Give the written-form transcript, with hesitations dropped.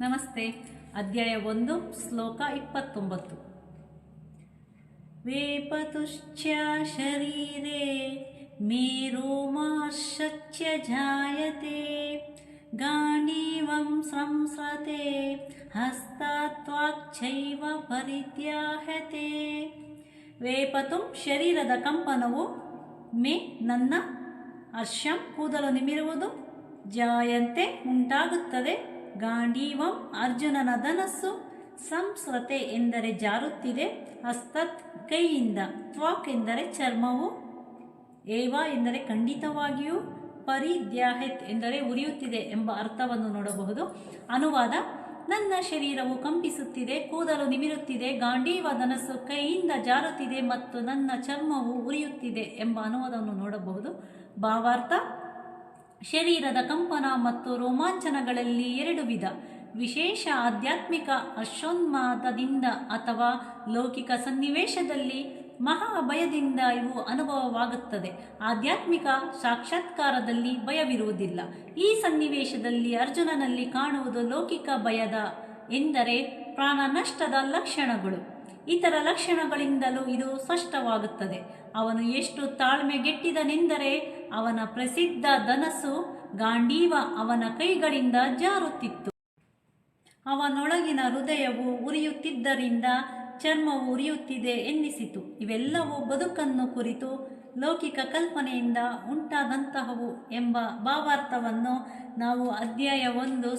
ನಮಸ್ತೆ. ಅಧ್ಯಾಯ 1 ಶ್ಲೋಕ 29. ವೇಪತುಶ್ಚ ಶರೀರೆ ಮೇ ರೋಮಾಶ್ಚ ಜಾಯತೆ ಗಾಂಡೀವಂ ಸಂಸ್ರತೆ ಹಸ್ತಾತ್ವಾಕ್ಚೈವ ಪರಿತ್ಯಾಹತೆ. ವೇಪತುಂ ಶರೀರದ ಕಂಪನವು, ಮೇ ನನ್ನ, ಹರ್ಷಂ ಕೂದಲು ನಿಮಿರುವುದು, ಜಾಯಂತೆ ಉಂಟಾಗುತ್ತದೆ, ಗಾಂಡೀವಂ ಅರ್ಜುನನ ಧನಸ್ಸು, ಸಂಸ್ರತೆ ಎಂದರೆ ಜಾರುತ್ತಿದೆ, ಹಸ್ತತ್ ಕೈಯಿಂದ, ತ್ವಾಕ್ ಎಂದರೆ ಚರ್ಮವು, ಏವ ಎಂದರೆ ಖಂಡಿತವಾಗಿಯೂ, ಪರಿದ್ಯಾಹೆತ್ ಎಂದರೆ ಉರಿಯುತ್ತಿದೆ ಎಂಬ ಅರ್ಥವನ್ನು ನೋಡಬಹುದು. ಅನುವಾದ: ನನ್ನ ಶರೀರವು ಕಂಪಿಸುತ್ತಿದೆ, ಕೂದಲು ನಿಮಿರುತ್ತಿದೆ, ಗಾಂಡೀವ ಧನಸ್ಸು ಕೈಯಿಂದ ಜಾರುತ್ತಿದೆ ಮತ್ತು ನನ್ನ ಚರ್ಮವು ಉರಿಯುತ್ತಿದೆ ಎಂಬ ಅನುವಾದವನ್ನು ನೋಡಬಹುದು. ಭಾವಾರ್ಥ: ಶರೀರದ ಕಂಪನ ಮತ್ತು ರೋಮಾಂಚನಗಳಲ್ಲಿ ಎರಡು ವಿಧ. ವಿಶೇಷ ಆಧ್ಯಾತ್ಮಿಕ ಹರ್ಷೋನ್ಮಾದದಿಂದ ಅಥವಾ ಲೌಕಿಕ ಸನ್ನಿವೇಶದಲ್ಲಿ ಮಹಾಭಯದಿಂದ ಇವು ಅನುಭವವಾಗುತ್ತದೆ. ಆಧ್ಯಾತ್ಮಿಕ ಸಾಕ್ಷಾತ್ಕಾರದಲ್ಲಿ ಭಯವಿರುವುದಿಲ್ಲ. ಈ ಸನ್ನಿವೇಶದಲ್ಲಿ ಅರ್ಜುನನಲ್ಲಿ ಕಾಣುವುದು ಲೌಕಿಕ ಭಯದ ಎಂದರೆ ಪ್ರಾಣ ನಷ್ಟದ ಲಕ್ಷಣಗಳು. ಇತರ ಲಕ್ಷಣಗಳಿಂದಲೂ ಇದು ಸ್ಪಷ್ಟವಾಗುತ್ತದೆ. ಅವನು ಎಷ್ಟು ತಾಳ್ಮೆಗೆಟ್ಟಿದನೆಂದರೆ ಅವನ ಪ್ರಸಿದ್ಧ ಧನಸ್ಸು ಗಾಂಡೀವ ಅವನ ಕೈಗಳಿಂದ ಜಾರುತ್ತಿತ್ತು. ಅವನೊಳಗಿನ ಹೃದಯವು ಉರಿಯುತ್ತಿದ್ದರಿಂದ ಚರ್ಮವು ಉರಿಯುತ್ತಿದೆ ಎನ್ನಿಸಿತು. ಇವೆಲ್ಲವೂ ಬದುಕನ್ನು ಕುರಿತು ಲೌಕಿಕ ಕಲ್ಪನೆಯಿಂದ ಉಂಟಾದಂತಹವು ಎಂಬ ಭಾವಾರ್ಥವನ್ನು ನಾವು ಅಧ್ಯಾಯ 1